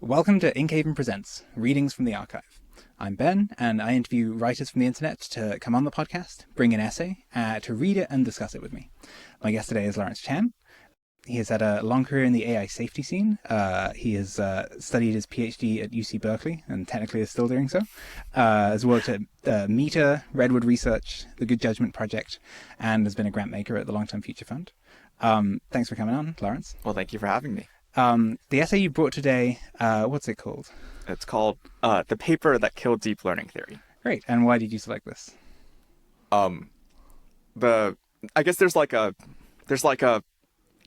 Welcome to Inkhaven Presents, Readings from the Archive. I'm Ben, and I interview writers from the internet to come on the podcast, bring an essay, to read it and discuss it with me. My guest today is Lawrence Chen. He has had a long career in the AI safety scene. He has studied his PhD at UC Berkeley, and technically is still doing so. Has worked at Meta, Redwood Research, the Good Judgment Project, and has been a grant maker at the Long-Term Future Fund. Thanks for coming on, Lawrence. Well, thank you for having me. The essay you brought today, what's it called? It's called The Paper That Killed Deep Learning Theory. Great. And why did you select this? I guess there's like a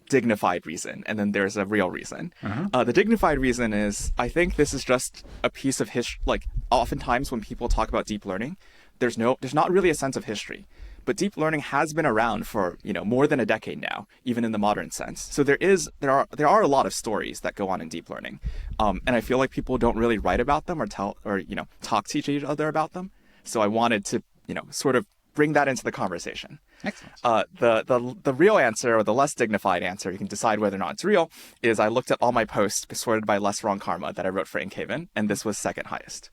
dignified reason, and then there's a real reason. The dignified reason is I think this is just a piece of history. Like, oftentimes when people talk about deep learning, there's not really a sense of history. But deep learning has been around for, more than a decade now, even in the modern sense. So there are a lot of stories that go on in deep learning. And I feel like people don't really write about them or talk to each other about them. So I wanted to, sort of bring that into the conversation. Excellent. The real answer, or the less dignified answer, you can decide whether or not it's real, is I looked at all my posts sorted by less wrong karma that I wrote for Inkhaven, and this was second highest.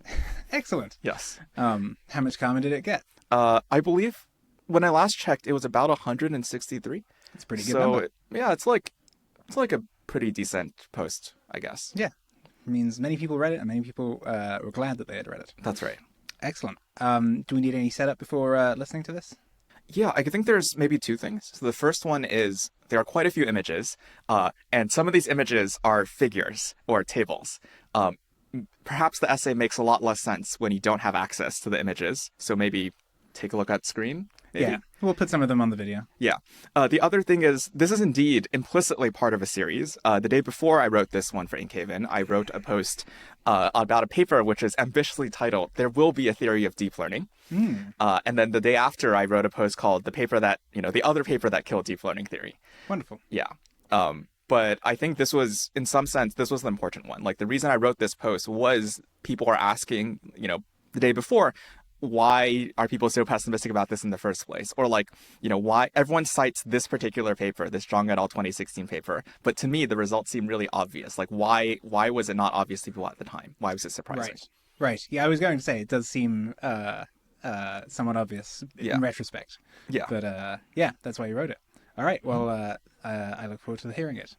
Excellent. Yes. How much karma did it get? I believe when I last checked, it was about 163. It's a pretty good number. It's like a pretty decent post, I guess. Yeah. It means many people read it, and many people were glad that they had read it. That's right. Excellent. Do we need any setup before listening to this? Yeah, I think there's maybe two things. So the first one is there are quite a few images, and some of these images are figures or tables. Perhaps the essay makes a lot less sense when you don't have access to the images. So maybe take a look at screen. Maybe. Yeah, we'll put some of them on the video. Yeah. The other thing is, this is indeed implicitly part of a series. The day before I wrote this one for Inkhaven, I wrote a post about a paper which is ambitiously titled, "There Will Be a Theory of Deep Learning." And then the day after, I wrote a post called the other paper that killed deep learning theory. Wonderful. Yeah. But I think this was, in some sense, this was an important one. Like, the reason I wrote this post was people were asking, the day before, why are people so pessimistic about this in the first place? Or why everyone cites this particular paper, this Zhang et al. 2016 paper. But to me, the results seem really obvious. Like, why was it not obvious to people at the time? Why was it surprising? Right. Yeah, I was going to say, it does seem somewhat obvious in retrospect. Yeah. But yeah, that's why you wrote it. All right. Well, I look forward to hearing it.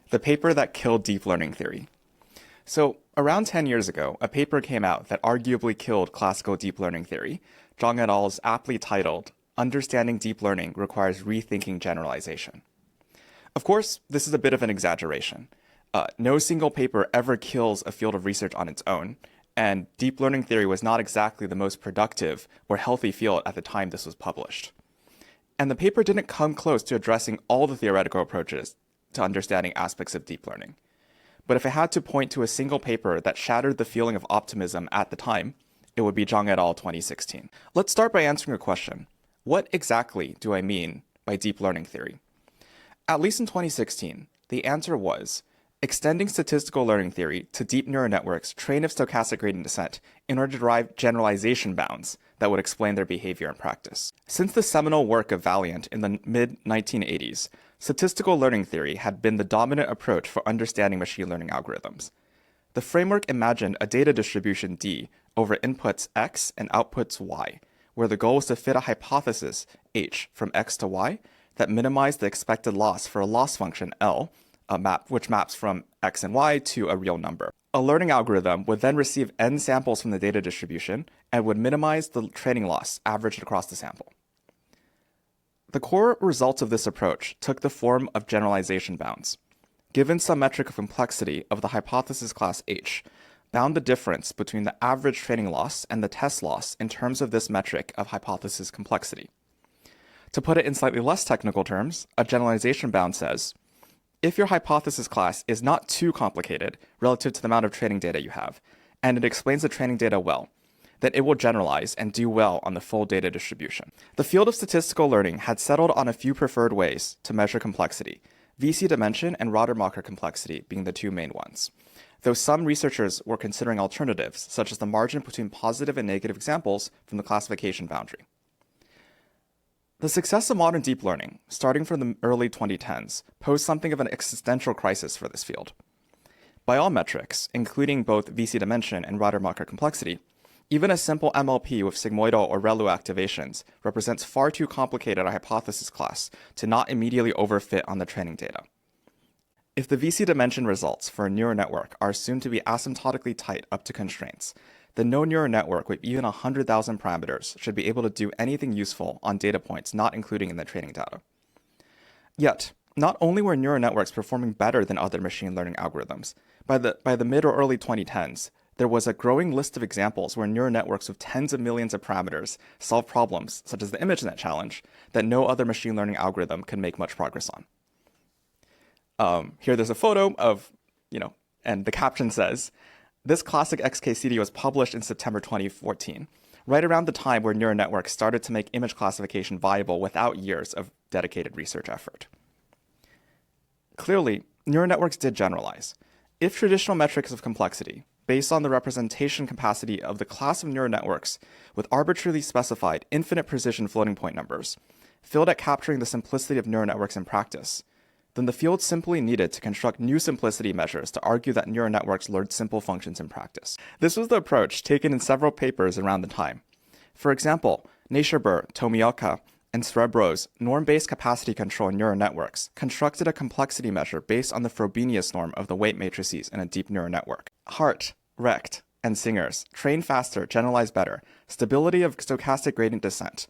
The paper that killed deep learning theory. So, around 10 years ago, a paper came out that arguably killed classical deep learning theory, Zhang et al.'s aptly titled, "Understanding Deep Learning Requires Rethinking Generalization." Of course, this is a bit of an exaggeration. No single paper ever kills a field of research on its own, and deep learning theory was not exactly the most productive or healthy field at the time this was published. And the paper didn't come close to addressing all the theoretical approaches to understanding aspects of deep learning. But if I had to point to a single paper that shattered the feeling of optimism at the time, it would be Zhang et al. 2016. Let's start by answering a question. What exactly do I mean by deep learning theory? At least in 2016, the answer was extending statistical learning theory to deep neural networks trained of stochastic gradient descent in order to derive generalization bounds that would explain their behavior in practice. Since the seminal work of Valiant in the mid-1980s, statistical learning theory had been the dominant approach for understanding machine learning algorithms. The framework imagined a data distribution D over inputs X and outputs Y, where the goal was to fit a hypothesis H from X to Y that minimized the expected loss for a loss function L, which maps from X and Y to a real number. A learning algorithm would then receive N samples from the data distribution and would minimize the training loss averaged across the sample. The core results of this approach took the form of generalization bounds. Given some metric of complexity of the hypothesis class H, bound the difference between the average training loss and the test loss in terms of this metric of hypothesis complexity. To put it in slightly less technical terms, a generalization bound says, if your hypothesis class is not too complicated relative to the amount of training data you have, and it explains the training data well, then it will generalize and do well on the full data distribution. The field of statistical learning had settled on a few preferred ways to measure complexity, VC dimension and Rademacher complexity being the two main ones, though some researchers were considering alternatives, such as the margin between positive and negative examples from the classification boundary. The success of modern deep learning, starting from the early 2010s, posed something of an existential crisis for this field. By all metrics, including both VC dimension and Rademacher complexity, even a simple MLP with sigmoidal or ReLU activations represents far too complicated a hypothesis class to not immediately overfit on the training data. If the VC dimension results for a neural network are assumed to be asymptotically tight up to constraints, then no neural network with even 100,000 parameters should be able to do anything useful on data points not including in the training data. Yet, not only were neural networks performing better than other machine learning algorithms, by the mid or early 2010s, there was a growing list of examples where neural networks with tens of millions of parameters solve problems, such as the ImageNet challenge, that no other machine learning algorithm could make much progress on. Here there's a photo of, and the caption says, "This classic XKCD was published in September 2014, right around the time where neural networks started to make image classification viable without years of dedicated research effort." Clearly, neural networks did generalize. If traditional metrics of complexity, based on the representation capacity of the class of neural networks with arbitrarily specified infinite precision floating point numbers, failed at capturing the simplicity of neural networks in practice, then the field simply needed to construct new simplicity measures to argue that neural networks learned simple functions in practice. This was the approach taken in several papers around the time. For example, Neishiber, Tomioka, and Cerebro's norm-based capacity control in neural networks constructed a complexity measure based on the Frobenius norm of the weight matrices in a deep neural network. Hart, Recht, and Singers, train faster, generalize better, stability of stochastic gradient descent,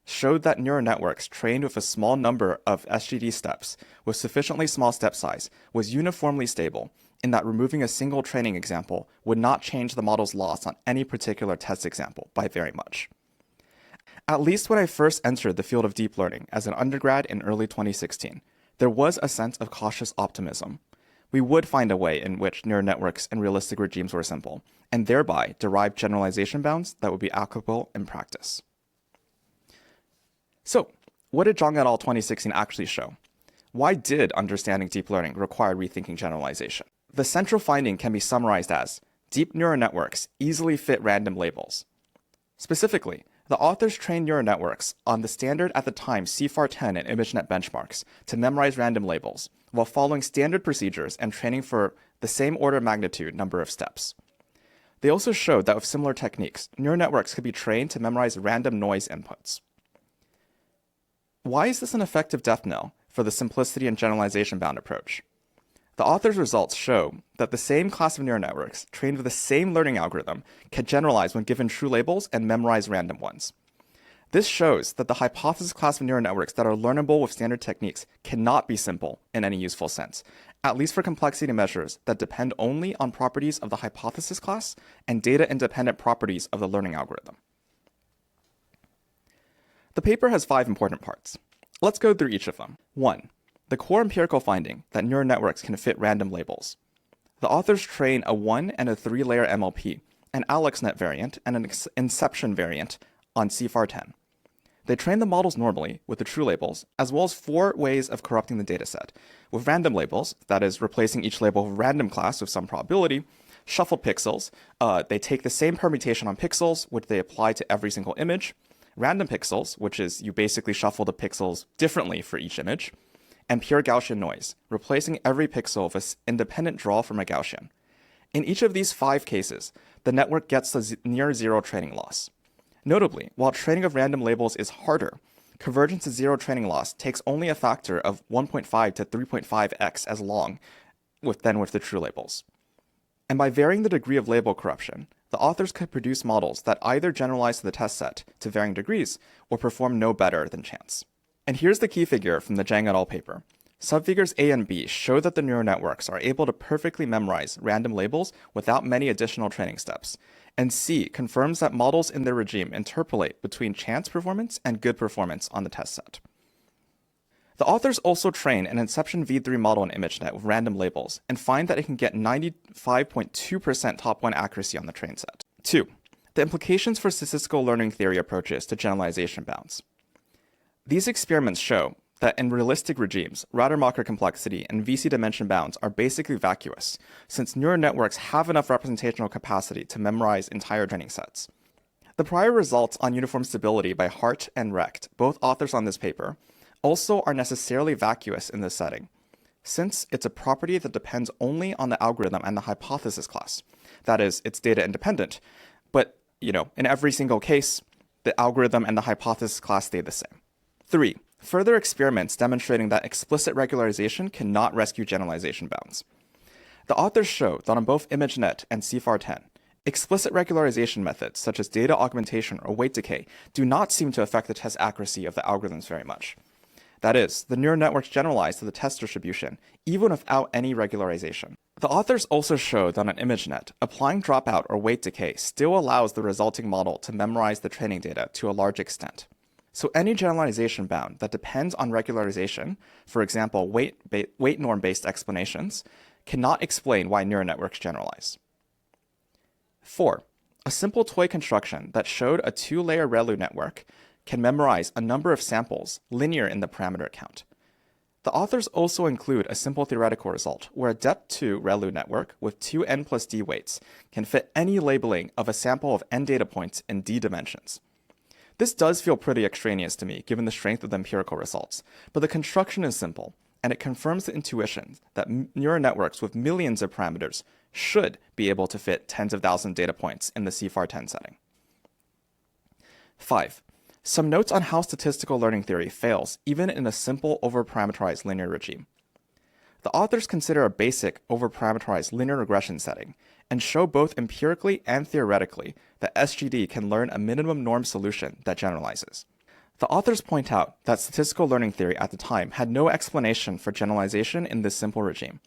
showed that neural networks trained with a small number of SGD steps with sufficiently small step size was uniformly stable in that removing a single training example would not change the model's loss on any particular test example by very much. At least when I first entered the field of deep learning as an undergrad in early 2016, there was a sense of cautious optimism. We would find a way in which neural networks and realistic regimes were simple, and thereby derive generalization bounds that would be applicable in practice. So, what did Zhang et al. 2016 actually show? Why did understanding deep learning require rethinking generalization? The central finding can be summarized as deep neural networks easily fit random labels. Specifically, the authors trained neural networks on the standard at the time CFAR10 and ImageNet benchmarks to memorize random labels, while following standard procedures and training for the same order of magnitude number of steps. They also showed that with similar techniques, neural networks could be trained to memorize random noise inputs. Why is this an effective death knell for the simplicity and generalization bound approach? The authors' results show that the same class of neural networks trained with the same learning algorithm can generalize when given true labels and memorize random ones. This shows that the hypothesis class of neural networks that are learnable with standard techniques cannot be simple in any useful sense, at least for complexity measures that depend only on properties of the hypothesis class and data-independent properties of the learning algorithm. The paper has 5 important parts. Let's go through each of them. 1. The core empirical finding that neural networks can fit random labels. The authors train a 1 and a 3-layer MLP, an AlexNet variant, and an Inception variant on CFAR10. They train the models normally with the true labels, as well as 4 ways of corrupting the dataset. With random labels, that is, replacing each label with a random class with some probability, shuffled pixels, they take the same permutation on pixels, which they apply to every single image, random pixels, which is you basically shuffle the pixels differently for each image, and pure Gaussian noise, replacing every pixel with an independent draw from a Gaussian. In each of these 5 cases, the network gets the near zero training loss. Notably, while training of random labels is harder, convergence to zero training loss takes only a factor of 1.5 to 3.5x as long than with the true labels. And by varying the degree of label corruption, the authors could produce models that either generalize to the test set to varying degrees or perform no better than chance. And here's the key figure from the Zhang et al. Paper. Subfigures A and B show that the neural networks are able to perfectly memorize random labels without many additional training steps. And C confirms that models in their regime interpolate between chance performance and good performance on the test set. The authors also train an Inception v3 model in ImageNet with random labels and find that it can get 95.2% top 1 accuracy on the train set. 2. The implications for statistical learning theory approaches to generalization bounds. These experiments show that in realistic regimes, Rademacher complexity and VC dimension bounds are basically vacuous, since neural networks have enough representational capacity to memorize entire training sets. The prior results on uniform stability by Hart and Recht, both authors on this paper, also are necessarily vacuous in this setting. since it's a property that depends only on the algorithm and the hypothesis class. That is, it's data independent. But, in every single case, the algorithm and the hypothesis class stay the same. 3. Further experiments demonstrating that explicit regularization cannot rescue generalization bounds. The authors show that on both ImageNet and CIFAR-10, explicit regularization methods such as data augmentation or weight decay do not seem to affect the test accuracy of the algorithms very much. That is, the neural networks generalize to the test distribution, even without any regularization. The authors also showed that on ImageNet, applying dropout or weight decay still allows the resulting model to memorize the training data to a large extent. So any generalization bound that depends on regularization, for example, weight norm-based explanations, cannot explain why neural networks generalize. 4. A simple toy construction that showed a 2-layer ReLU network can memorize a number of samples linear in the parameter count. The authors also include a simple theoretical result where a depth-2 ReLU network with 2 n plus d weights can fit any labeling of a sample of n data points in d dimensions. This does feel pretty extraneous to me given the strength of the empirical results, but the construction is simple, and it confirms the intuition that neural networks with millions of parameters should be able to fit tens of thousands of data points in the CIFAR-10 setting. 5. Some notes on how statistical learning theory fails even in a simple overparameterized linear regime. The authors consider a basic overparameterized linear regression setting and show both empirically and theoretically that SGD can learn a minimum norm solution that generalizes. The authors point out that statistical learning theory at the time had no explanation for generalization in this simple regime.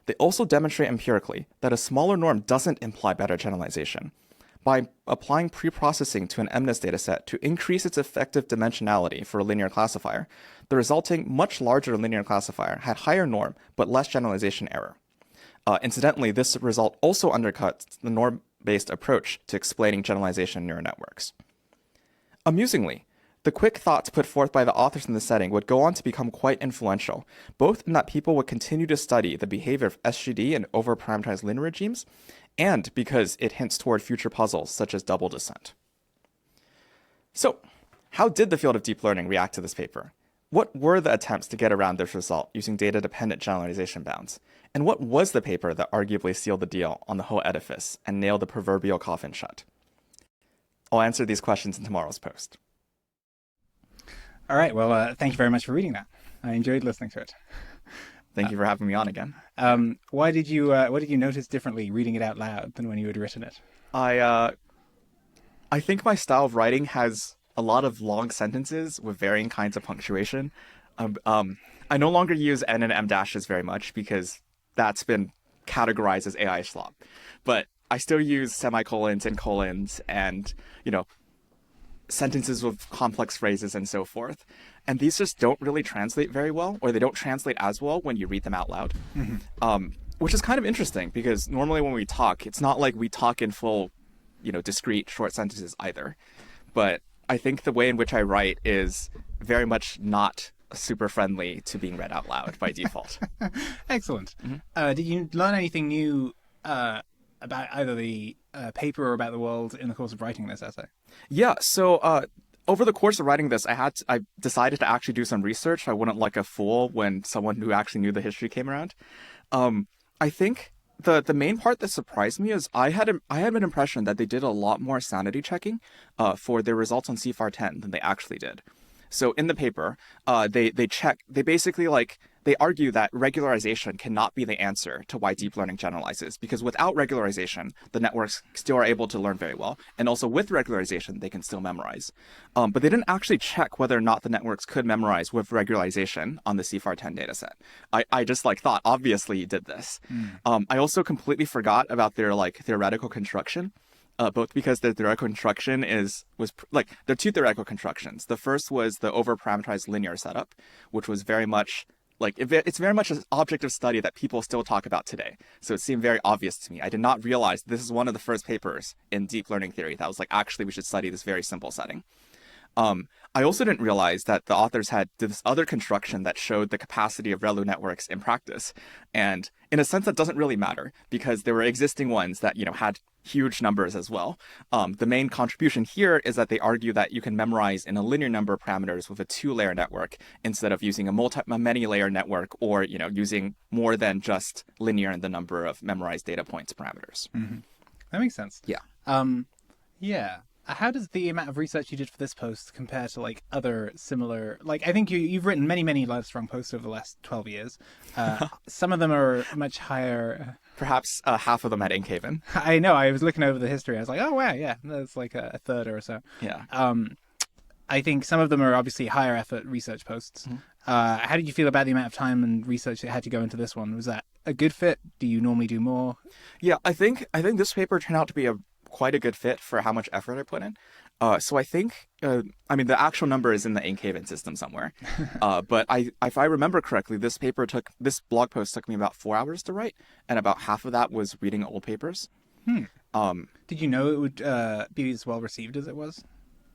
They also demonstrate empirically that a smaller norm doesn't imply better generalization. By applying preprocessing to an MNIST dataset to increase its effective dimensionality for a linear classifier, the resulting much larger linear classifier had higher norm but less generalization error. Incidentally, this result also undercuts the norm-based approach to explaining generalization in neural networks. Amusingly, the quick thoughts put forth by the authors in this setting would go on to become quite influential, both in that people would continue to study the behavior of SGD and overparameterized linear regimes, and because it hints toward future puzzles such as double descent. So, how did the field of deep learning react to this paper? What were the attempts to get around this result using data-dependent generalization bounds? And what was the paper that arguably sealed the deal on the whole edifice and nailed the proverbial coffin shut? I'll answer these questions in tomorrow's post. All right. Well, thank you very much for reading that. I enjoyed listening to it. Thank you for having me on again. What did you notice differently reading it out loud than when you had written it? I think my style of writing has a lot of long sentences with varying kinds of punctuation. I no longer use n and m dashes very much because that's been categorized as AI slop. But I still use semicolons and colons and, sentences with complex phrases and so forth. And these just don't really translate very well, or they don't translate as well when you read them out loud. Mm-hmm. Which is kind of interesting because normally when we talk, it's not like we talk in full, discrete short sentences either. But I think the way in which I write is very much not super friendly to being read out loud by default. Excellent. Mm-hmm. Did you learn anything new about either the paper or about the world in the course of writing this essay? Yeah, so over the course of writing this, I decided to actually do some research. I wouldn't look a fool when someone who actually knew the history came around. I think the main part that surprised me is I had an impression that they did a lot more sanity checking for their results on CIFAR-10 than they actually did. So in the paper, they argue that regularization cannot be the answer to why deep learning generalizes, because without regularization, the networks still are able to learn very well. And also with regularization, they can still memorize. But they didn't actually check whether or not the networks could memorize with regularization on the CIFAR-10 dataset. I just thought, obviously you did this. I also completely forgot about their theoretical construction. Both because the theoretical construction there are two theoretical constructions. The first was the overparameterized linear setup, which was very much it's very much an object of study that people still talk about today. So it seemed very obvious to me. I did not realize this is one of the first papers in deep learning theory that was actually we should study this very simple setting. I also didn't realize that the authors had did this other construction that showed the capacity of ReLU networks in practice. And in a sense, that doesn't really matter because there were existing ones that, had huge numbers as well. The main contribution here is that they argue that you can memorize in a linear number of parameters with a 2-layer network instead of using a many-layer network or, using more than just linear in the number of memorized data points parameters. Mm-hmm. That makes sense. Yeah. Yeah. How does the amount of research you did for this post compare to other similar? I think you've written many Livestrong posts over the last 12 years. Some of them are much higher. Perhaps half of them at Inkhaven. I know. I was looking over the history. I was like, oh wow, yeah, that's a third or so. Yeah. I think some of them are obviously higher effort research posts. Mm-hmm. How did you feel about the amount of time and research that had to go into this one? Was that a good fit? Do you normally do more? Yeah, I think this paper turned out to be quite a good fit for how much effort I put in. So I think, the actual number is in the Inkhaven system somewhere. But if I remember correctly, this blog post took me about 4 hours to write, and about half of that was reading old papers. Did you know it would be as well received as it was?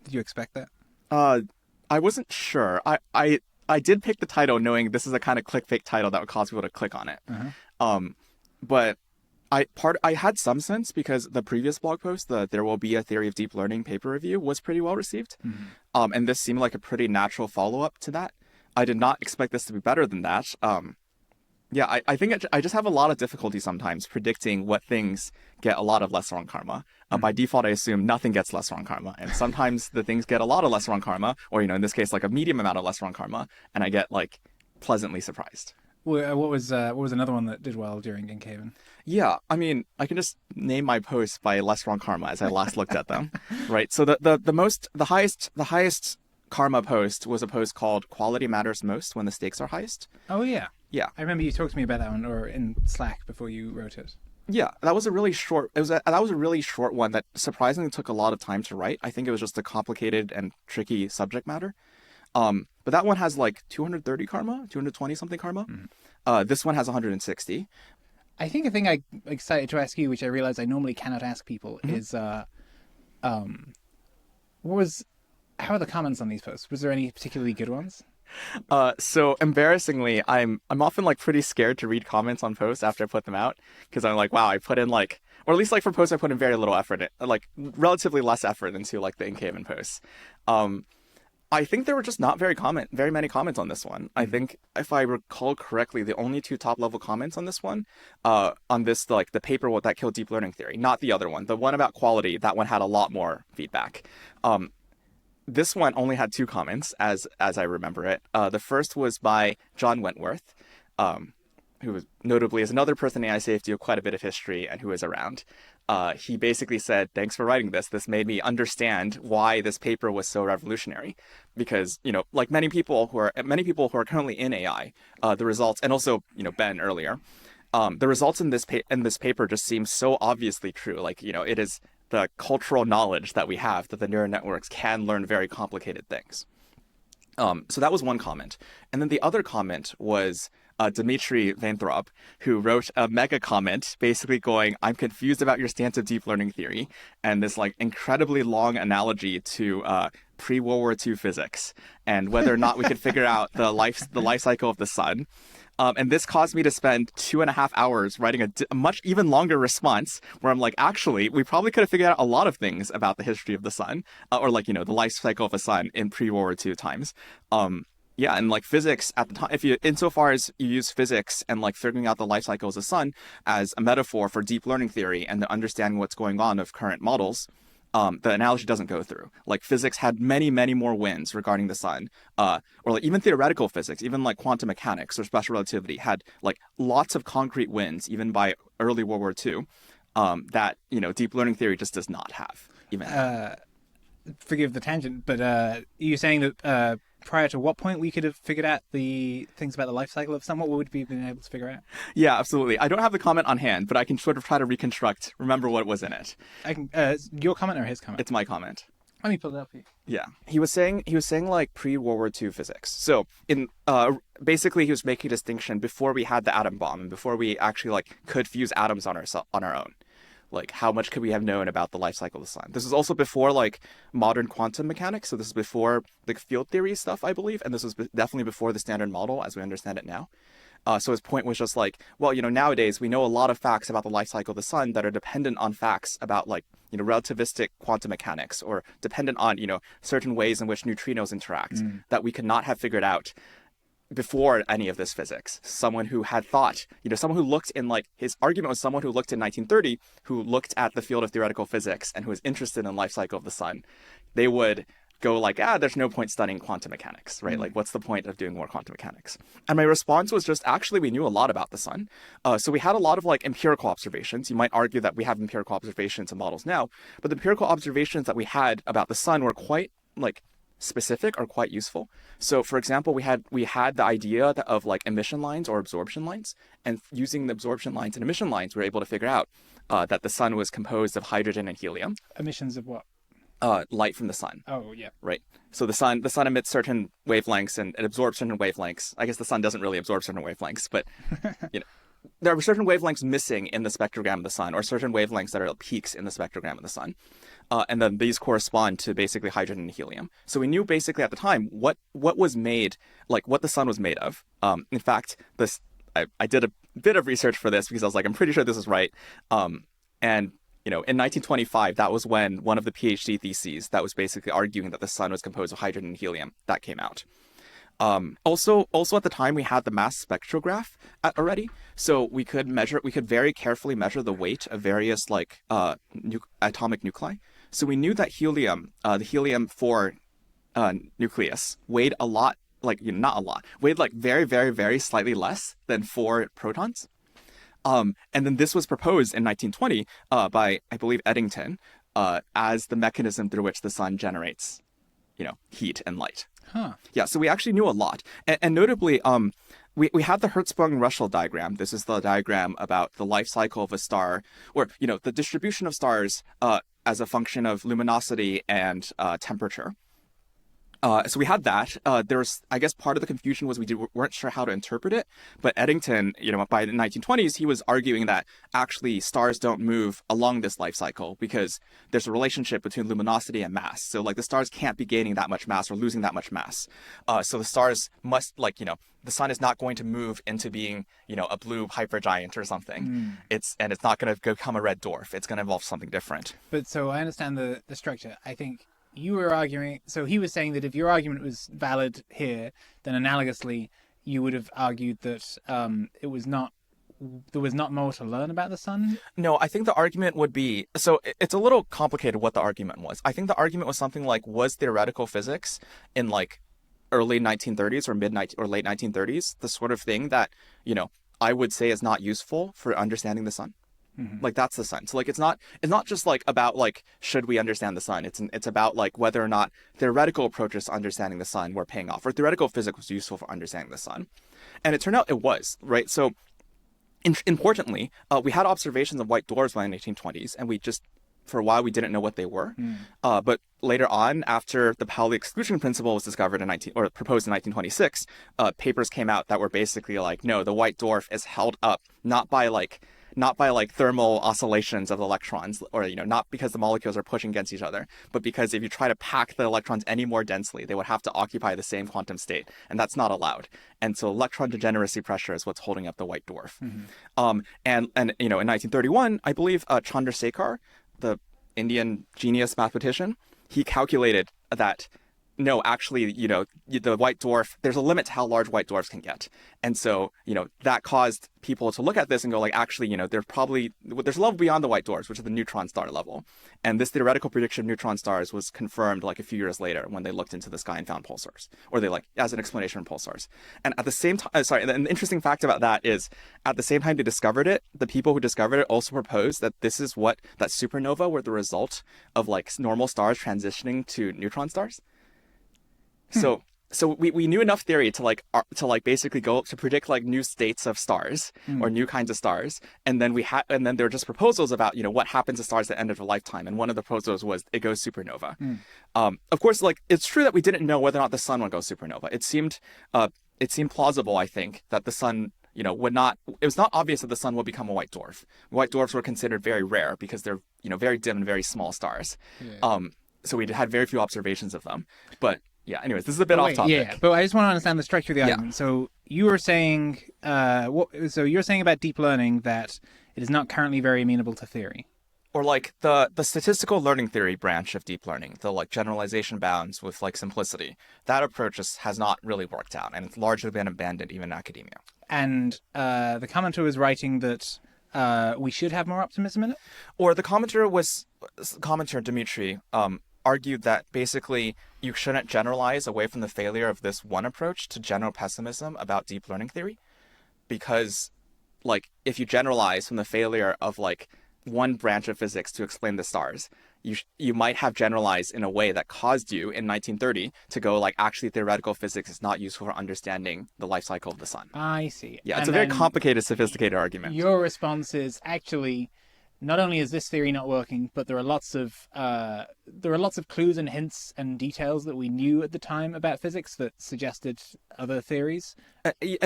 Did you expect that? I wasn't sure. I did pick the title knowing this is a kind of clickbait title that would cause people to click on it. Uh-huh. But I had some sense because the previous blog post, the There Will Be a Theory of Deep Learning paper review, was pretty well received. Mm-hmm. And this seemed like a pretty natural follow-up to that. I did not expect this to be better than that. I think I just have a lot of difficulty sometimes predicting what things get a lot of less wrong karma. By default, I assume nothing gets less wrong karma. And sometimes the things get a lot of less wrong karma, or, in this case, a medium amount of less wrong karma, and I get, pleasantly surprised. What was another one that did well during Inkhaven? Yeah, I can just name my posts by less wrong karma as I last looked at them, right? So the highest karma post was a post called "Quality Matters Most When the Stakes Are Highest." Oh yeah, yeah. I remember you talked to me about that one, or in Slack before you wrote it. Yeah, that was a really short. That was a really short one that surprisingly took a lot of time to write. I think it was just a complicated and tricky subject matter. But that one has 230 karma, 220 something karma. Mm-hmm. This one has 160. I think a thing I'm excited to ask you, which I realize I normally cannot ask people, mm-hmm. is how are the comments on these posts? Was there any particularly good ones? So embarrassingly, I'm often pretty scared to read comments on posts after I put them out because I'm wow, I put in or at least for posts I put in very little effort, relatively less effort than to the Inkhaven posts. I think there were just not very many comments on this one. I think if I recall correctly, the only 2 top-level comments on this one, on this the paper that killed deep learning theory, not the other one. The one about quality, that one had a lot more feedback. This one only had 2 comments, as I remember it. The first was by John Wentworth, who notably is another person in AI safety with quite a bit of history and who is around. He basically said, "Thanks for writing this. This made me understand why this paper was so revolutionary." Because, many people who are currently in AI, the results, and also, Ben earlier, the results in this paper just seem so obviously true. It is the cultural knowledge that we have that the neural networks can learn very complicated things. So that was one comment. And then the other comment was Dmitry Venthrop, who wrote a mega comment basically going, "I'm confused about your stance of deep learning theory," and this incredibly long analogy to pre-World War II physics and whether or not we could figure out the life cycle of the sun. And this caused me to spend 2.5 hours writing a much even longer response where I'm actually, we probably could have figured out a lot of things about the history of the sun, or the life cycle of a sun in pre-World War II times. Yeah, and physics at the time, insofar as you use physics and figuring out the life cycle of the sun as a metaphor for deep learning theory and the understanding what's going on of current models, the analogy doesn't go through. Physics had many more wins regarding the sun, or even theoretical physics, even quantum mechanics or special relativity had lots of concrete wins, even by early World War II, that deep learning theory just does not have. Even forgive the tangent, but you're saying that prior to what point we could have figured out the things about the life cycle of sun? What would we have been able to figure out? Yeah, absolutely. I don't have the comment on hand, but I can sort of try to remember what was in it. I can. Your comment or his comment? It's my comment. Let me pull it up here. Yeah, he was saying pre-World War II physics. So in basically he was making a distinction before we had the atom bomb and before we actually could fuse atoms on our own. Like, how much could we have known about the life cycle of the sun? This is also before like modern quantum mechanics. So this is before the field theory stuff, I believe. And this was definitely before the standard model as we understand it now. So his point was just like, well, nowadays we know a lot of facts about the life cycle of the sun that are dependent on facts about like, relativistic quantum mechanics, or dependent on, certain ways in which neutrinos interact that we could not have figured out before any of this physics. Someone who had thought, someone who looked in, like, his argument was someone who looked in 1930, who looked at the field of theoretical physics and who was interested in life cycle of the sun. They would go like, there's no point studying quantum mechanics, right? Like, what's the point of doing more quantum mechanics? And my response was just, actually, we knew a lot about the sun. So we had a lot of like empirical observations. You might argue that we have empirical observations and models now, but the empirical observations that we had about the sun were quite like specific or quite useful. So for example, we had the idea of like emission lines or absorption lines, and using the absorption lines and emission lines, we were able to figure out that the sun was composed of hydrogen and helium. Emissions of what? Light from the sun. Oh, yeah. Right. So the sun emits certain wavelengths and it absorbs certain wavelengths. I guess the sun doesn't really absorb certain wavelengths, but there are certain wavelengths missing in the spectrogram of the sun, or certain wavelengths that are peaks in the spectrogram of the sun. And then these correspond to basically hydrogen and helium. So we knew basically at the time what was made, like what the sun was made of. In fact, I did a bit of research for this because I was like, I'm pretty sure this is right. And in 1925, that was when one of the PhD theses that was basically arguing that the sun was composed of hydrogen and helium, that came out. Also at the time, we had the mass spectrograph already, so we could very carefully measure the weight of various like atomic nuclei. So we knew that helium, the helium-4 nucleus, weighed a lot, like not a lot, weighed like very, very, very slightly less than 4 protons. And then this was proposed in 1920 by, I believe, Eddington as the mechanism through which the sun generates, heat and light. Huh. Yeah, so we actually knew a lot. And notably, we had the Hertzsprung-Russell diagram. This is the diagram about the life cycle of a star, or, the distribution of stars as a function of luminosity and temperature. So we had that. There's, I guess, part of the confusion was we weren't sure how to interpret it. But Eddington, by the 1920s, he was arguing that actually stars don't move along this life cycle because there's a relationship between luminosity and mass. So like the stars can't be gaining that much mass or losing that much mass. So the stars must the sun is not going to move into being, a blue hypergiant or something. It's not going to become a red dwarf. It's going to involve something different. But so I understand the structure. I think you were arguing, so he was saying that if your argument was valid here, then analogously, you would have argued that there was not more to learn about the sun? No, I think the argument would be, so it's a little complicated what the argument was. I think the argument was something like, was theoretical physics in like early 1930s or late 1930s the sort of thing that, I would say is not useful for understanding the sun? Mm-hmm. Like that's the sun. So like it's not just like about like should we understand the sun? It's about like whether or not theoretical approaches to understanding the sun were paying off, or theoretical physics was useful for understanding the sun. And it turned out it was, right? So importantly, we had observations of white dwarfs by the 1920s, and we just for a while we didn't know what they were. But later on, after the Pauli exclusion principle was discovered proposed in 1926, papers came out that were basically like, no, the white dwarf is held up not by thermal oscillations of the electrons, or, not because the molecules are pushing against each other, but because if you try to pack the electrons any more densely, they would have to occupy the same quantum state, and that's not allowed. And so electron degeneracy pressure is what's holding up the white dwarf. And in 1931, I believe Chandrasekhar, the Indian genius mathematician, he calculated that no, actually, the white dwarf, there's a limit to how large white dwarfs can get. And so, that caused people to look at this and go like, actually, there's a level beyond the white dwarfs, which is the neutron star level. And this theoretical prediction of neutron stars was confirmed like a few years later when they looked into the sky and found pulsars, or they as an explanation for pulsars. And at the same time, and the interesting fact about that is at the same time they discovered it, the people who discovered it also proposed that this is that supernova were the result of like normal stars transitioning to neutron stars. So we knew enough theory to basically go to predict like new states of stars or new kinds of stars, and then there were just proposals about what happens to stars at the end of their lifetime, and one of the proposals was it goes supernova. Of course, like it's true that we didn't know whether or not the sun would go supernova. It seemed plausible, I think, that the sun it was not obvious that the sun would become a white dwarf. White dwarfs were considered very rare because they're, very dim and very small stars. Yeah. So we had very few observations of them. But yeah, anyways, this is a bit But off wait, topic. yeah, but I just want to understand the structure of the argument. So you were saying, so you're saying about deep learning that it is not currently very amenable to theory. Or like the statistical learning theory branch of deep learning, the like generalization bounds with like simplicity, that approach has not really worked out, and it's largely been abandoned even in academia. And the commenter was writing that we should have more optimism in it? Or the commenter Dmitry argued that basically you shouldn't generalize away from the failure of this one approach to general pessimism about deep learning theory, because like if you generalize from the failure of like one branch of physics to explain the stars, you might have generalized in a way that caused you in 1930 to go like, actually theoretical physics is not useful for understanding the life cycle of the sun. I see. Yeah, it's a very complicated, sophisticated argument. Your response is actually, not only is this theory not working, but there are lots of clues and hints and details that we knew at the time about physics that suggested other theories.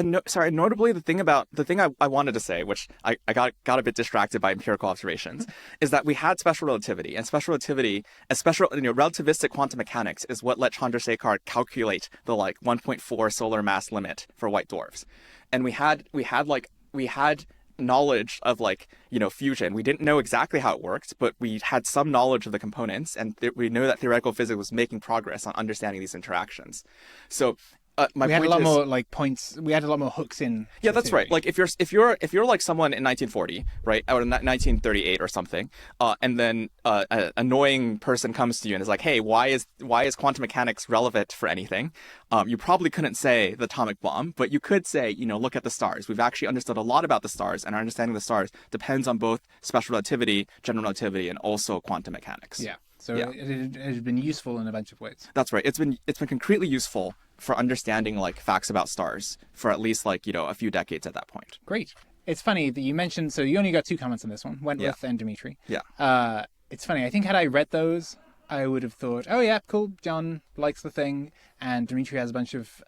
Notably, the thing I wanted to say, which I got a bit distracted by empirical observations, is that we had special relativity, and special relativity, relativistic quantum mechanics is what let Chandrasekhar calculate the like 1.4 solar mass limit for white dwarfs, and we had knowledge of like fusion. We didn't know exactly how it worked, but we had some knowledge of the components, and we know that theoretical physics was making progress on understanding these interactions. So we had a lot more like points. We had a lot more hooks in. Yeah, that's right. Like if you're like someone in 1940, right, or in 1938 or something, and then an annoying person comes to you and is like, "Hey, why is quantum mechanics relevant for anything?" You probably couldn't say the atomic bomb, but you could say, look at the stars. We've actually understood a lot about the stars, and our understanding of the stars depends on both special relativity, general relativity, and also quantum mechanics. Yeah. So it has been useful in a bunch of ways. That's right. It's been concretely useful for understanding like facts about stars for at least like a few decades at that point. Great. It's funny that you mentioned. So you only got 2 comments on this one, Wentworth and Dmitry. Yeah. It's funny. I think had I read those, I would have thought, oh yeah, cool. John likes the thing, and Dmitry has a bunch of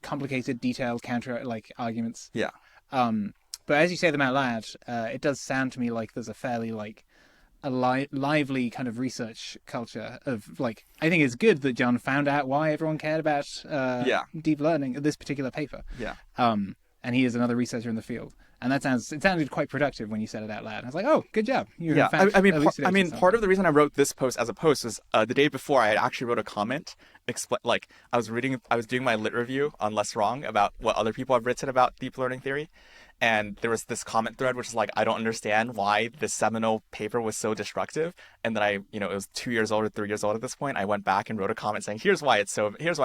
complicated, detailed counter arguments. Yeah. But as you say them out loud, it does sound to me like there's a fairly a lively kind of research culture of I think it's good that John found out why everyone cared about deep learning, this particular paper. Yeah. And he is another researcher in the field. And it sounded quite productive when you said it out loud. I was like, oh, good job. Part of the reason I wrote this post as a post was the day before I had actually wrote a comment. I was doing my lit review on Less Wrong about what other people have written about deep learning theory. And there was this comment thread, which is like, I don't understand why this seminal paper was so destructive. And then it was 2 years old or 3 years old at this point. I went back and wrote a comment saying, here's why it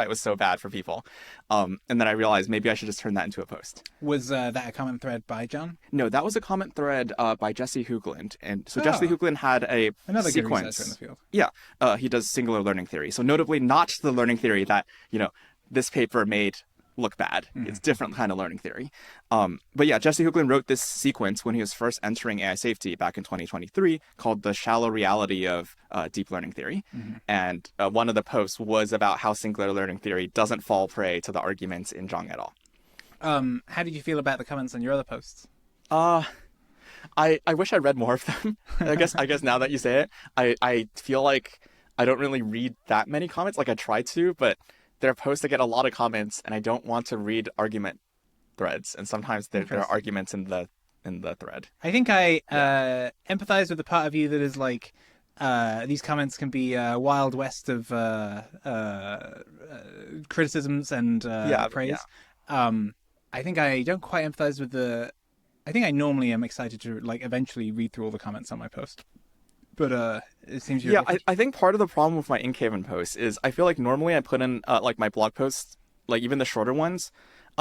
was so bad for people. And then I realized maybe I should just turn that into a post. Was that a comment thread by John? No, that was a comment thread by Jesse Hoogland. And so Jesse Hoogland had another sequence. Good researcher in the field. Yeah, he does singular learning theory. So notably not the learning theory that, this paper made look bad. Mm-hmm. It's different kind of learning theory. But yeah, Jesse Hoogland wrote this sequence when he was first entering AI safety back in 2023 called The Shallow Reality of Deep Learning Theory. Mm-hmm. And one of the posts was about how singular learning theory doesn't fall prey to the arguments in Zhang et al. How did you feel about the comments on your other posts? I wish I read more of them. I guess now that you say it, I feel like I don't really read that many comments. Like I try to, but there are posts that get a lot of comments, and I don't want to read argument threads. And sometimes there are arguments in the thread. I think I empathize with the part of you that is like, these comments can be wild west of criticisms and praise. Yeah. I think I don't quite empathize with I think I normally am excited to eventually read through all the comments on my post. But it seems you're I think part of the problem with my Inkhaven posts is I feel like normally I put in my blog posts, even the shorter ones.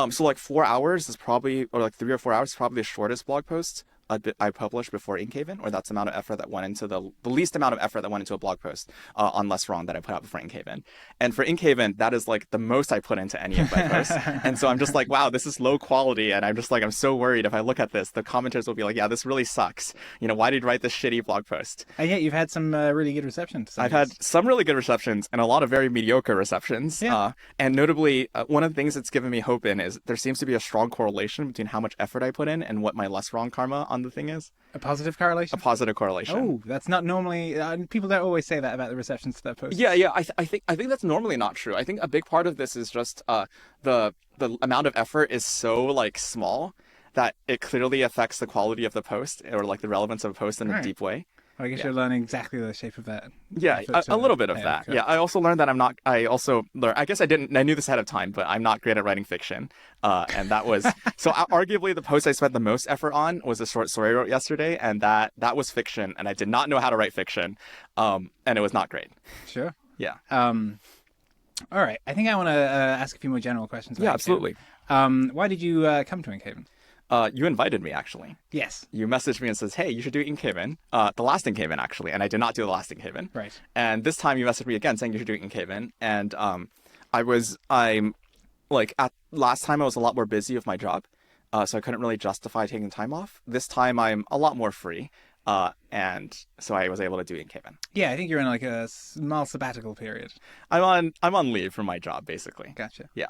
So 4 hours is probably, or 3 or 4 hours is probably the shortest blog post I published before Inkhaven, or that's the amount of effort that went into the least amount of effort that went into a blog post on Less Wrong that I put out before Inkhaven. And for Inkhaven, that is like the most I put into any of my posts. And so I'm just like, wow, this is low quality. And I'm just like, I'm so worried if I look at this, the commenters will be like, yeah, this really sucks. You know, why did you write this shitty blog post? And yet you've had some really good receptions. I've had some really good receptions and a lot of very mediocre receptions. Yeah. And notably, one of the things that's given me hope in is there seems to be a strong correlation between how much effort I put in and what my Less Wrong karma on the thing is. A positive correlation? A positive correlation. Oh, that's not normally... people don't always say that about the receptions to their posts. Yeah. I think that's normally not true. I think a big part of this is just the amount of effort is so like small that it clearly affects the quality of the post or like the relevance of a post in a deep way. Well, I guess you're learning exactly the shape of that. Yeah, a little bit of that. Yeah, I also learned that I guess I knew this ahead of time, but I'm not great at writing fiction. And that was, so arguably the post I spent the most effort on was a short story I wrote yesterday, and that was fiction, and I did not know how to write fiction. And it was not great. Sure. Yeah. All right. I think I want to ask a few more general questions. Yeah, absolutely. Why did you come to Inkhaven? You invited me, actually. Yes. You messaged me and says, hey, you should do Inkhaven. The last Inkhaven, actually. And I did not do the last Inkhaven. Right. And this time you messaged me again saying you should do Inkhaven. And last time I was a lot more busy with my job. So I couldn't really justify taking time off. This time I'm a lot more free. And so I was able to do Inkhaven. Yeah, I think you're in like a small sabbatical period. I'm on leave from my job, basically. Gotcha. Yeah.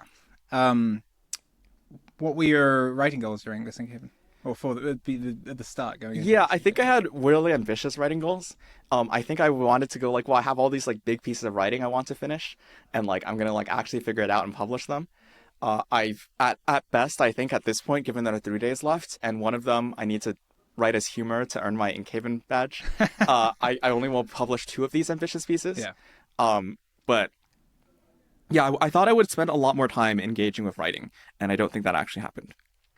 What were your writing goals during this Inkhaven? Or at the start going into Yeah, I think I had really ambitious writing goals. I think I wanted to go like, well, I have all these like big pieces of writing I want to finish, and like I'm gonna like actually figure it out and publish them. I've at best, I think at this point, given that there are 3 days left, and one of them I need to write as humor to earn my Inkhaven badge. I only will publish 2 of these ambitious pieces. Yeah. But yeah, I thought I would spend a lot more time engaging with writing, and I don't think that actually happened.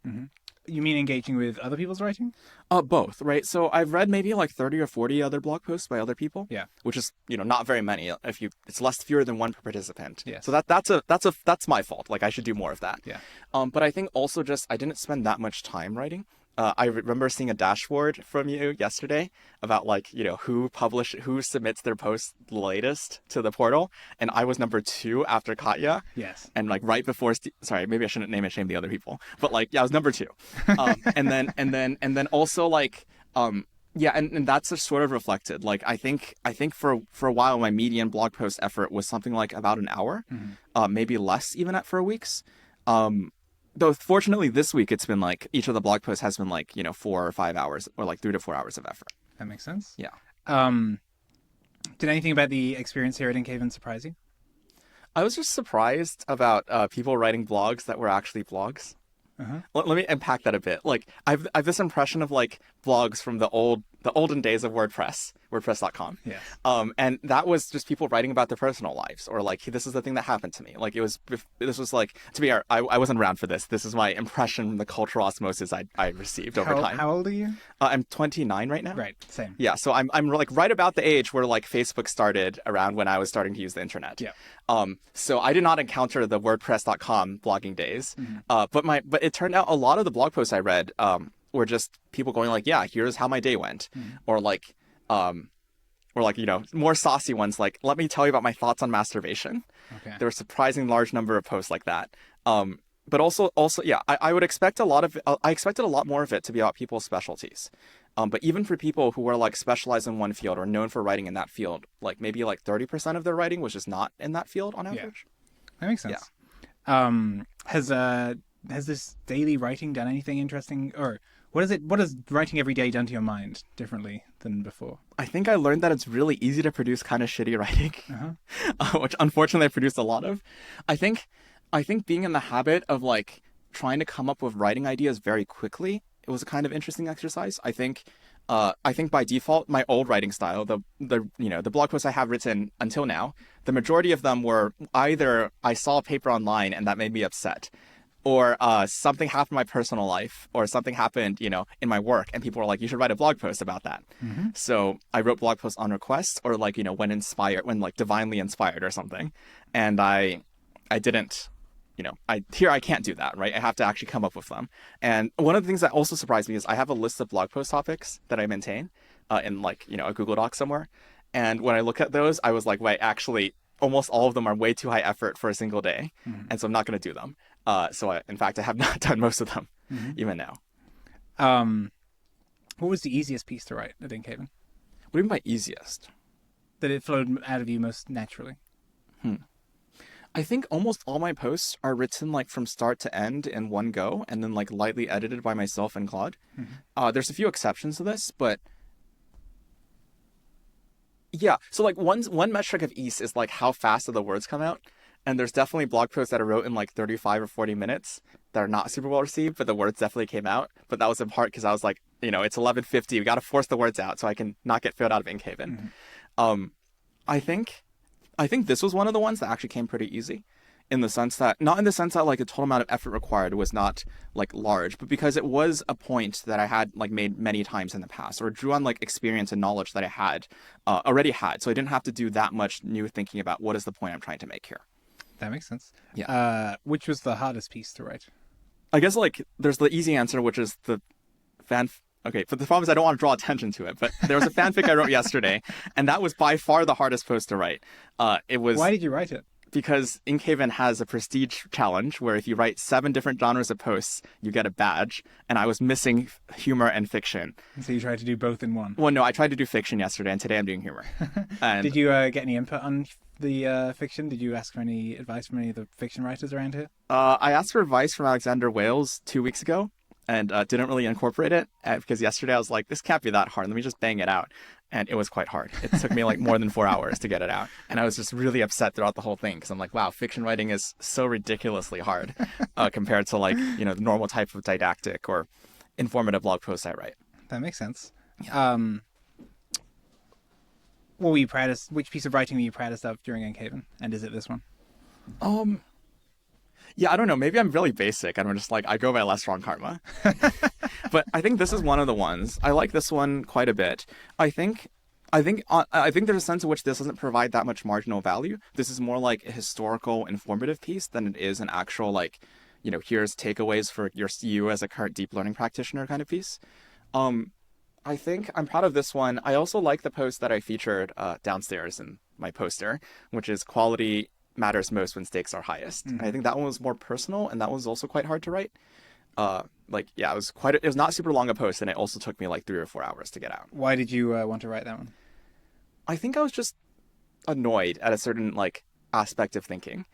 Mm-hmm. You mean engaging with other people's writing? Both, right? So I've read maybe like 30 or 40 other blog posts by other people. Yeah. Which is, not very many. It's fewer than one per participant. Yes. So that's my fault. Like I should do more of that. Yeah. But I think also just I didn't spend that much time writing. I remember seeing a dashboard from you yesterday about like, who submits their post latest to the portal. And I was number 2 after Katya. Yes. And like right before, sorry, maybe I shouldn't name and shame the other people, but like, yeah, I was number 2. And then also like, yeah, and that's just sort of reflected. Like, I think for a while, my median blog post effort was something like about an hour, maybe less even for weeks. Though fortunately this week it's been like each of the blog posts has been like 4 or 5 hours or like 3 to 4 hours of effort. That makes sense. Yeah. Did anything about the experience here at Inkhaven surprise you? I was just surprised about people writing blogs that were actually blogs. Uh-huh. Let me unpack that a bit. Like I've this impression of like blogs from the olden days of WordPress.com. Yes. And that was just people writing about their personal lives or like, this is the thing that happened to me. Like this was like, to be fair, I wasn't around for this. This is my impression from the cultural osmosis I received over time. How old are you? I'm 29 right now. Right. Same. Yeah. So I'm like right about the age where like Facebook started around when I was starting to use the internet. Yeah. So I did not encounter the WordPress.com blogging days. But it turned out a lot of the blog posts I read, were just people going like, yeah, here's how my day went. Or like, more saucy ones like, let me tell you about my thoughts on masturbation. Okay. There were a surprising large number of posts like that. But also, yeah, I would expect I expected a lot more of it to be about people's specialties. But even for people who were like specialized in one field or known for writing in that field, like maybe like 30% of their writing was just not in that field on average. Yeah. That makes sense. Yeah. Has this daily writing done anything interesting, or what has writing every day done to your mind differently than before? I think I learned that it's really easy to produce kind of shitty writing, which unfortunately I produced a lot of. I think being in the habit of like trying to come up with writing ideas very quickly, it was a kind of interesting exercise. I think by default, my old writing style, the blog posts I have written until now, the majority of them were either I saw a paper online and that made me upset, or something happened in my personal life, or something happened, in my work, and people were like, you should write a blog post about that. So I wrote blog posts on request, or like, when like divinely inspired or something. And I didn't, I can't do that, right? I have to actually come up with them. And one of the things that also surprised me is I have a list of blog post topics that I maintain in like, a Google Doc somewhere. And when I look at those, I was like, wait, actually, almost all of them are way too high effort for a single day. And so I'm not going to do them. In fact, I have not done most of them even now. What was the easiest piece to write at Inkhaven? What do you mean by easiest? That it flowed out of you most naturally? I think almost all my posts are written like from start to end in one go and then like lightly edited by myself and Claude. There's a few exceptions to this, but yeah. So like one metric of ease is like how fast do the words come out. And there's definitely blog posts that I wrote in like 35 or 40 minutes that are not super well received, but the words definitely came out. But that was in part because I was like, it's 11:50. We got to force the words out so I can not get failed out of Inkhaven. I think this was one of the ones that actually came pretty easy in the sense that, not in the sense that like the total amount of effort required was not like large, but because it was a point that I had like made many times in the past or drew on like experience and knowledge that I had already had. So I didn't have to do that much new thinking about what is the point I'm trying to make here. That makes sense. Yeah. Which was the hardest piece to write? I guess like there's the easy answer, which is the Okay, but the problem is I don't want to draw attention to it, but there was a fanfic I wrote yesterday, and that was by far the hardest post to write. It was... Why did you write it? Because Inkhaven has a prestige challenge where if you write 7 different genres of posts, you get a badge, and I was missing humor and fiction. So you tried to do both in one? Well, no, I tried to do fiction yesterday, and today I'm doing humor. And did you get any input on the fiction? Did you ask for any advice from any of the fiction writers around here? I asked for advice from Alexander Wales 2 weeks ago, and didn't really incorporate it because yesterday I was like, this can't be that hard. Let me just bang it out. And it was quite hard. It took me like more than 4 hours to get it out. And I was just really upset throughout the whole thing because I'm like, wow, fiction writing is so ridiculously hard compared to like, the normal type of didactic or informative blog posts I write. That makes sense. Yeah. What were you proudest? Which piece of writing were you proudest of during Inkhaven? And is it this one? Yeah, I don't know. Maybe I'm really basic and I'm just like, I go by less strong karma. But I think this is one of the ones. I like this one quite a bit. I think there's a sense in which this doesn't provide that much marginal value. This is more like a historical, informative piece than it is an actual like, here's takeaways for you as a current deep learning practitioner kind of piece. I think I'm proud of this one. I also like the post that I featured downstairs in my poster, which is quality matters most when stakes are highest. And I think that one was more personal, and that was also quite hard to write. It was not super long a post, and it also took me like 3 or 4 hours to get out. Why did you want to write that one? I think I was just annoyed at a certain like aspect of thinking.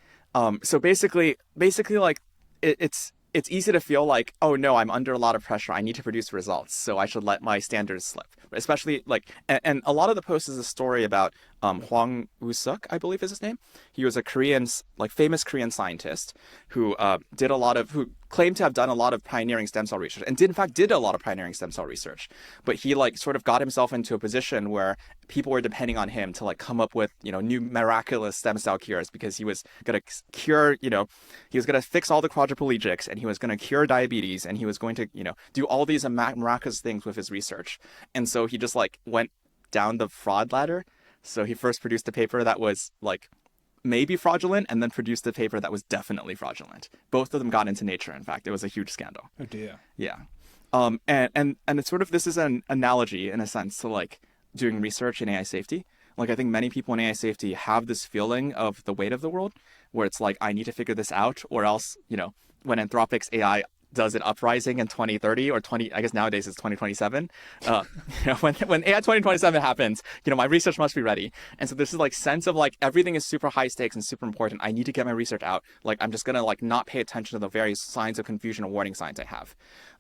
So basically like it's easy to feel like, oh no, I'm under a lot of pressure. I need to produce results, so I should let my standards slip. Especially like, and a lot of the post is a story about Hwang Woo-suk, I believe is his name. He was a famous Korean scientist who who claimed to have done a lot of pioneering stem cell research, and in fact did a lot of pioneering stem cell research. But he like sort of got himself into a position where people were depending on him to like come up with new miraculous stem cell cures, because he was gonna cure, he was gonna fix all the quadriplegics, and he was gonna cure diabetes, and he was going to do all these miraculous things with his research. And so he just like went down the fraud ladder. So he first produced a paper that was like maybe fraudulent, and then produced a paper that was definitely fraudulent. Both of them got into Nature. In fact, it was a huge scandal. Oh dear. Yeah. And it's sort of, this is an analogy in a sense to like doing research in AI safety. Like I think many people in AI safety have this feeling of the weight of the world, where it's like, I need to figure this out, or else, when Anthropic's AI does an uprising in 2030 or I guess nowadays it's 2027. When AI 2027 happens, my research must be ready. And so this is like sense of like everything is super high stakes and super important. I need to get my research out. Like I'm just gonna like not pay attention to the various signs of confusion or warning signs I have.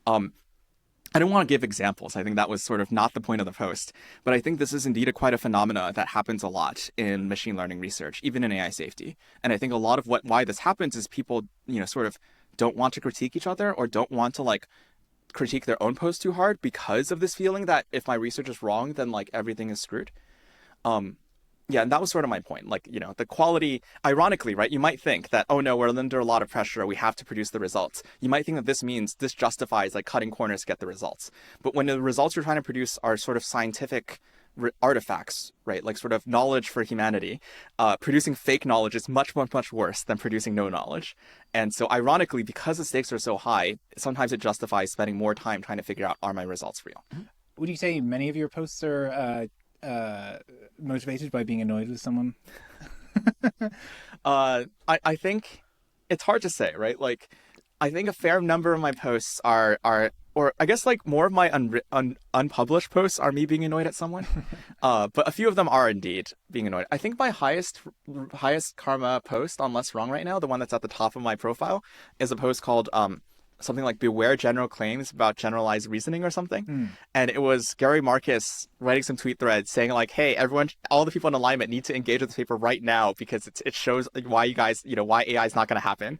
I don't want to give examples. I think that was sort of not the point of the post, but I think this is indeed quite a phenomena that happens a lot in machine learning research, even in AI safety. And I think a lot of why this happens is people, sort of don't want to critique each other, or don't want to like critique their own post too hard because of this feeling that if my research is wrong, then like everything is screwed. Yeah, and that was sort of my point. Like, the quality, ironically, right? You might think that, oh no, we're under a lot of pressure. We have to produce the results. You might think that this justifies like cutting corners to get the results. But when the results you're trying to produce are sort of scientific artifacts, right? Like sort of knowledge for humanity. Producing fake knowledge is much, much, much worse than producing no knowledge. And so ironically, because the stakes are so high, sometimes it justifies spending more time trying to figure out, are my results real? Would you say many of your posts are motivated by being annoyed with someone? I think it's hard to say, right? Like, I think a fair number of my posts are or I guess like more of my unpublished posts are me being annoyed at someone. But a few of them are indeed being annoyed. I think my highest karma post on Less Wrong right now, the one that's at the top of my profile, is a post called something like "Beware General Claims About Generalized Reasoning" or something. And it was Gary Marcus writing some tweet threads saying like, "Hey, everyone, all the people in alignment need to engage with this paper right now because it shows like, why you guys, why AI is not going to happen."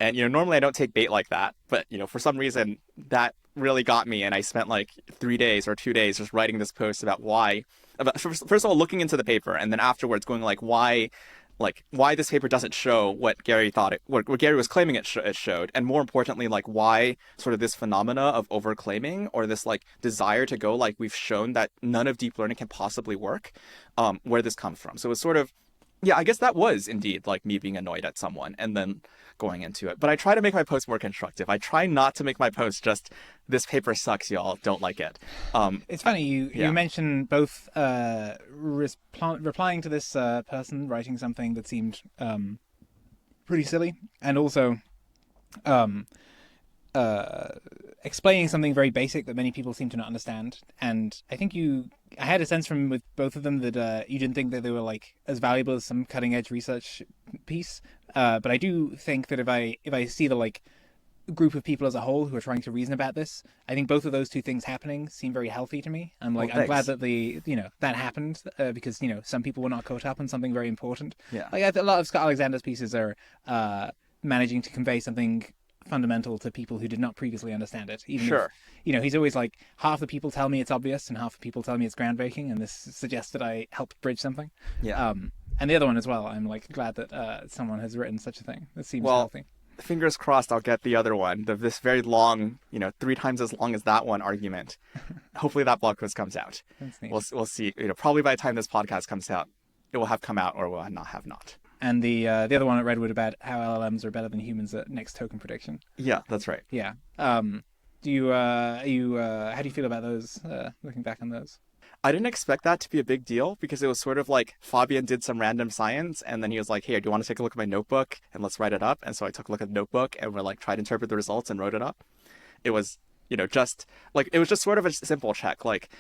And, normally I don't take bait like that, but, for some reason that really got me. And I spent like 3 days or 2 days just writing this post about first of all, looking into the paper, and then afterwards going like, why this paper doesn't show what Gary what Gary was claiming it showed. And more importantly, like why sort of this phenomena of overclaiming or this like desire to go like, we've shown that none of deep learning can possibly work, where this comes from. So it's sort of, yeah, I guess that was indeed like me being annoyed at someone and then going into it. But I try to make my posts more constructive. I try not to make my posts just, this paper sucks, y'all, don't like it. It's funny, you mentioned both replying to this person writing something that seemed pretty silly, and also explaining something very basic that many people seem to not understand. And I think I had a sense from with both of them that you didn't think that they were like as valuable as some cutting edge research piece. But I do think that if I see the like group of people as a whole who are trying to reason about this, I think both of those two things happening seem very healthy to me. I'm like, I'm glad that that happened because some people were not caught up on something very important. Yeah, like a lot of Scott Alexander's pieces are managing to convey something fundamental to people who did not previously understand it. Even if, he's always like, half the people tell me it's obvious and half the people tell me it's groundbreaking, and this suggests that I helped bridge something. Yeah. And the other one as well, I'm like glad that someone has written such a thing. It seems healthy. Fingers crossed I'll get the other one, this very long, 3 times as long as that one argument. Hopefully that blog post comes out. That's neat. We'll see. Probably by the time this podcast comes out, it will have come out or will not have not. And the other one at Redwood about how LLMs are better than humans at next token prediction. Yeah, that's right. Yeah. How do you feel about those? Looking back on those, I didn't expect that to be a big deal because it was sort of like Fabian did some random science and then he was like, "Hey, do you want to take a look at my notebook and let's write it up?" And so I took a look at the notebook and we tried to interpret the results and wrote it up. It was just like, it was just sort of a simple check. Like,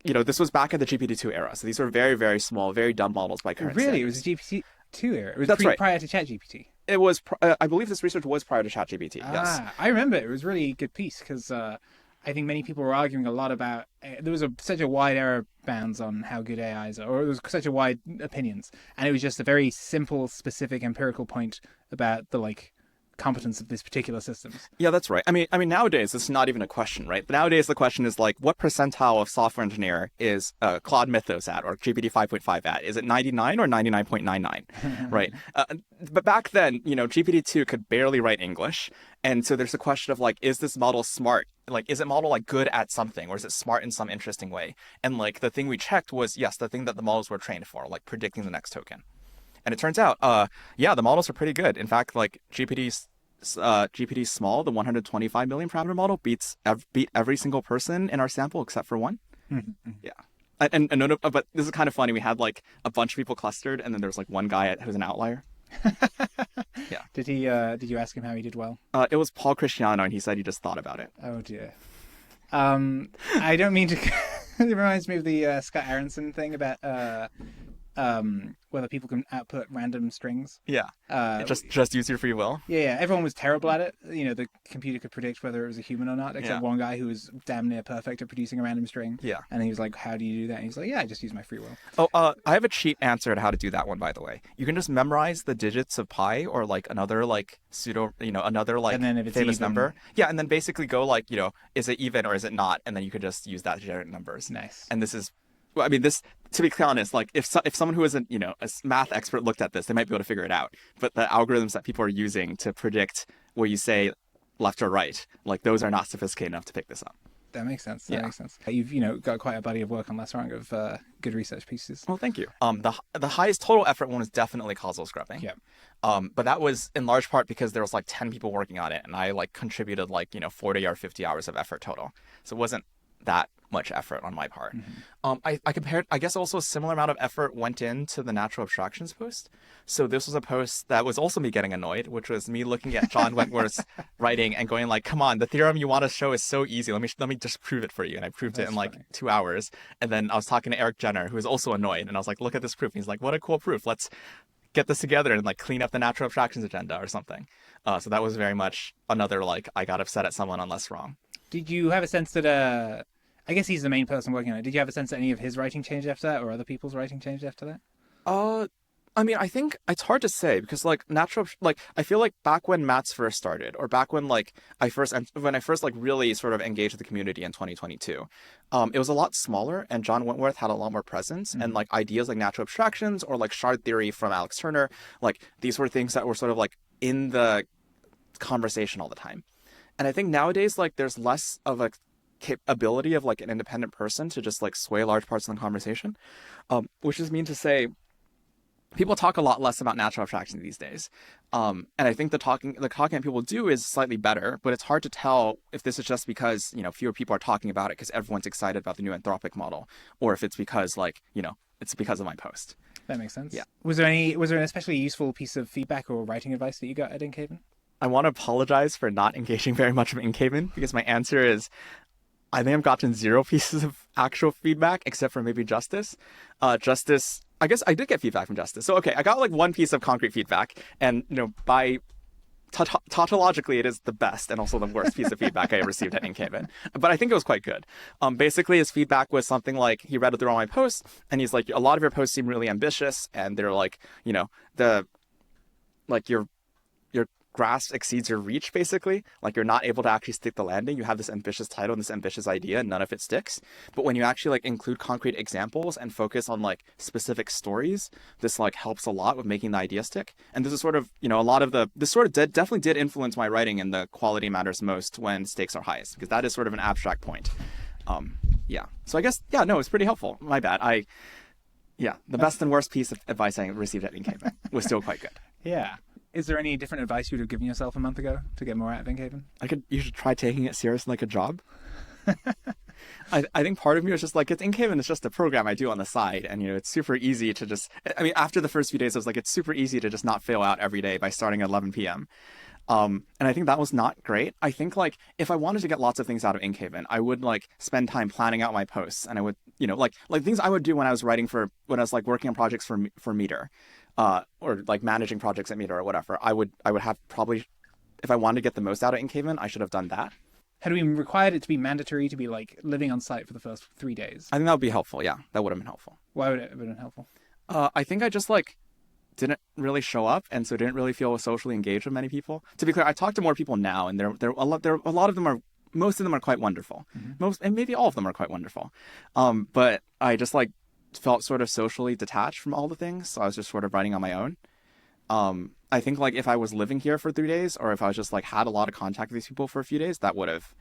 this was back in the GPT-2 era, so these were very, very small, very dumb models by current standards. It was a GPT-2 era. It was That's right. Prior to ChatGPT. It was. I believe this research was prior to ChatGPT. Yes. I remember it was a really good piece because I think many people were arguing a lot about. There was such a wide error bounds on how good AIs are, or it was such a wide opinions, and it was just a very simple, specific, empirical point about the competence of this particular systems. Yeah, that's right. I mean, nowadays it's not even a question, right? But nowadays the question is like, what percentile of software engineer is Claude Mythos at, or GPT 5.5 at? Is it 99 or 99.99, right? But back then, GPT-2 could barely write English, and so there's a question of like, is this model smart? Like, is it model like good at something, or is it smart in some interesting way? And like the thing we checked was, yes, the thing that the models were trained for, like predicting the next token. And it turns out, the models are pretty good. In fact, like GPT small, the 125 million parameter model, beat every single person in our sample except for one. Yeah. But this is kind of funny. We had like a bunch of people clustered, and then there was like one guy who's an outlier. Yeah. Did you ask him how he did well? It was Paul Cristiano, and he said he just thought about it. Oh dear. I don't mean to. It reminds me of the Scott Aronson thing about whether people can output random strings. Yeah. Just use your free will. Yeah. Everyone was terrible at it. The computer could predict whether it was a human or not, except one guy who was damn near perfect at producing a random string. Yeah. And he was like, "How do you do that?" And he's like, "Yeah, I just use my free will." Oh, I have a cheat answer to how to do that one, by the way. You can just memorize the digits of pi or like another like pseudo, another like and then if it's famous even... number. Yeah. And then basically go like, is it even or is it not? And then you could just use that to generate numbers. Nice. And this is, well, I mean, this, to be honest, like if someone who isn't, a math expert looked at this, they might be able to figure it out. But the algorithms that people are using to predict what you say left or right, like those are not sophisticated enough to pick this up. That makes sense. That Yeah. makes sense. You've, got quite a body of work on last round of good research pieces. Well, thank you. The highest total effort one is definitely causal scrubbing. Yeah. But that was in large part because there was like 10 people working on it, and I like contributed like 40 or 50 hours of effort total. So it wasn't that much effort on my part. I compared, I guess also a similar amount of effort went into the natural abstractions post. So this was a post that was also me getting annoyed, which was me looking at John Wentworth's writing and going like, come on, the theorem you want to show is so easy. Let me just prove it for you. And I proved it in like 2 hours. And then I was talking to Eric Jenner, who was also annoyed. And I was like, look at this proof. And he's like, what a cool proof. Let's get this together and like clean up the natural abstractions agenda or something. So that was very much another like, I got upset at someone unless wrong. Did you have a sense that I guess he's the main person working on it. Did you have a sense that any of his writing changed after that, or other people's writing changed after that? I mean, I think it's hard to say because like I feel like back when Mats first started, or back when like when I first like really sort of engaged with the community in 2022, it was a lot smaller, and John Wentworth had a lot more presence, and like ideas like natural abstractions or like shard theory from Alex Turner, like these were things that were sort of like in the conversation all the time. And I think nowadays like there's less of a ability of like an independent person to just like sway large parts of the conversation, which is mean to say people talk a lot less about natural abstraction these days, and I think the talking that people do is slightly better, but it's hard to tell if this is just because fewer people are talking about it because everyone's excited about the new anthropic model, or if it's because like it's because of my post. That makes sense. Yeah. Was there an especially useful piece of feedback or writing advice that you got at Inkhaven? I want to apologize for not engaging very much with Inkhaven because my answer is I think I've gotten 0 pieces of actual feedback except for maybe Justice. Justice, I guess I did get feedback from Justice. So, okay, I got like 1 piece of concrete feedback, and, by tautologically, it is the best and also the worst piece of feedback I ever received at Inkhaven. But I think it was quite good. Basically, his feedback was something like he read through all my posts, and he's like, a lot of your posts seem really ambitious, and they're like, your grasp exceeds your reach, basically. Like, you're not able to actually stick the landing. You have this ambitious title and this ambitious idea, and none of it sticks. But when you actually like include concrete examples and focus on like specific stories, this like helps a lot with making the idea stick. And this is sort of, a lot of this sort of definitely did influence my writing in the quality matters most when stakes are highest, because that is sort of an abstract point. Yeah. So I guess, no, it's pretty helpful. My bad. The best and worst piece of advice I received at Inkhaven was still quite good. Yeah. Is there any different advice you would have given yourself a month ago to get more out of Inkhaven? You should try taking it serious like a job. I think part of me was just like, Inkhaven is just a program I do on the side. And, it's super easy to just, after the first few days, I was like, it's super easy to just not fail out every day by starting at 11 p.m. And I think that was not great. I think like if I wanted to get lots of things out of Inkhaven, I would like spend time planning out my posts, and I would, like things I would do when I was working on projects for Meter, or like managing projects at Meter or whatever. I would have probably, if I wanted to get the most out of Inkhaven, I should have done that. Had we required it to be mandatory to be like living on site for the first 3 days? I think that would be helpful. Yeah, that would have been helpful. Why would it have been helpful? I think I just like didn't really show up, and so didn't really feel socially engaged with many people. To be clear, I talk to more people now, and most of them are quite wonderful. Mm-hmm. And maybe all of them are quite wonderful. But I just like felt sort of socially detached from all the things, so I was just sort of writing on my own. I think like if I was living here for 3 days, or if I was just like had a lot of contact with these people for a few days, that would have,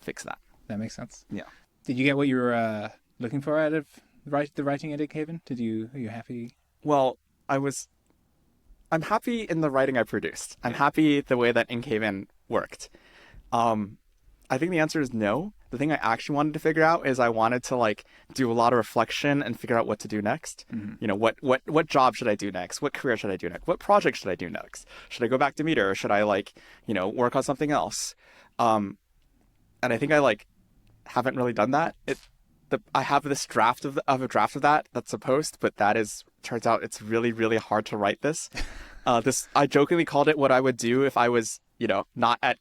fixed that. That makes sense. Yeah. Did you get what you were looking for out of the writing at Inkhaven? Are you happy? Well, I'm happy in the writing I produced. I'm happy the way that Inkhaven worked. I think the answer is no. The thing I actually wanted to figure out is I wanted to like do a lot of reflection and figure out what to do next. Mm-hmm. What job should I do next? What career should I do next? What project should I do next? Should I go back to Meter, or should I like, work on something else? And I think I like haven't really done that. I have this draft of a draft of that that's a post, but turns out it's really, really hard to write this. I jokingly called it what I would do if I was, not at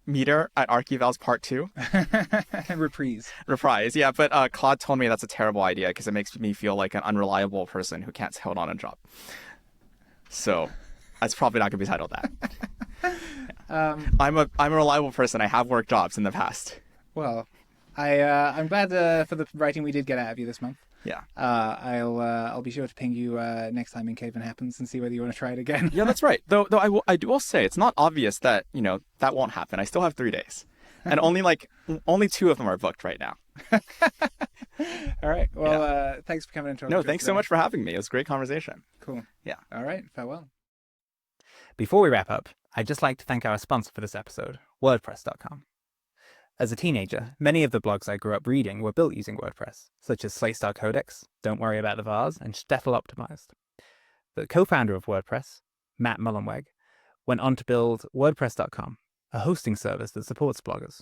Meter at Archivals Part 2. Reprise, yeah. But Claude told me that's a terrible idea because it makes me feel like an unreliable person who can't hold on a job. So that's probably not going to be titled that. I'm a reliable person. I have worked jobs in the past. Well, I'm glad for the writing we did get out of you this month. Yeah. I'll be sure to ping you next time Inkhaven happens and see whether you want to try it again. Yeah, that's right. Though I will say it's not obvious that that won't happen. I still have 3 days. And only two of them are booked right now. All right. Well, Yeah. thanks for coming into No, thanks so much for having me. It was a great conversation. Cool. Yeah. All right. Farewell. Before we wrap up, I'd just like to thank our sponsor for this episode, WordPress.com. As a teenager, many of the blogs I grew up reading were built using WordPress, such as Slaystar Codex, Don't Worry About the Vars, and Steffel Optimized. The co-founder of WordPress, Matt Mullenweg, went on to build WordPress.com, a hosting service that supports bloggers.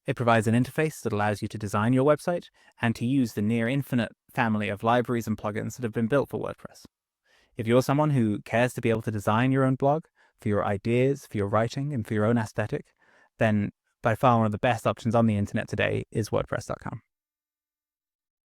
It provides an interface that allows you to design your website and to use the near infinite family of libraries and plugins that have been built for WordPress. If you're someone who cares to be able to design your own blog, for your ideas, for your writing, and for your own aesthetic, then by far one of the best options on the internet today is WordPress.com.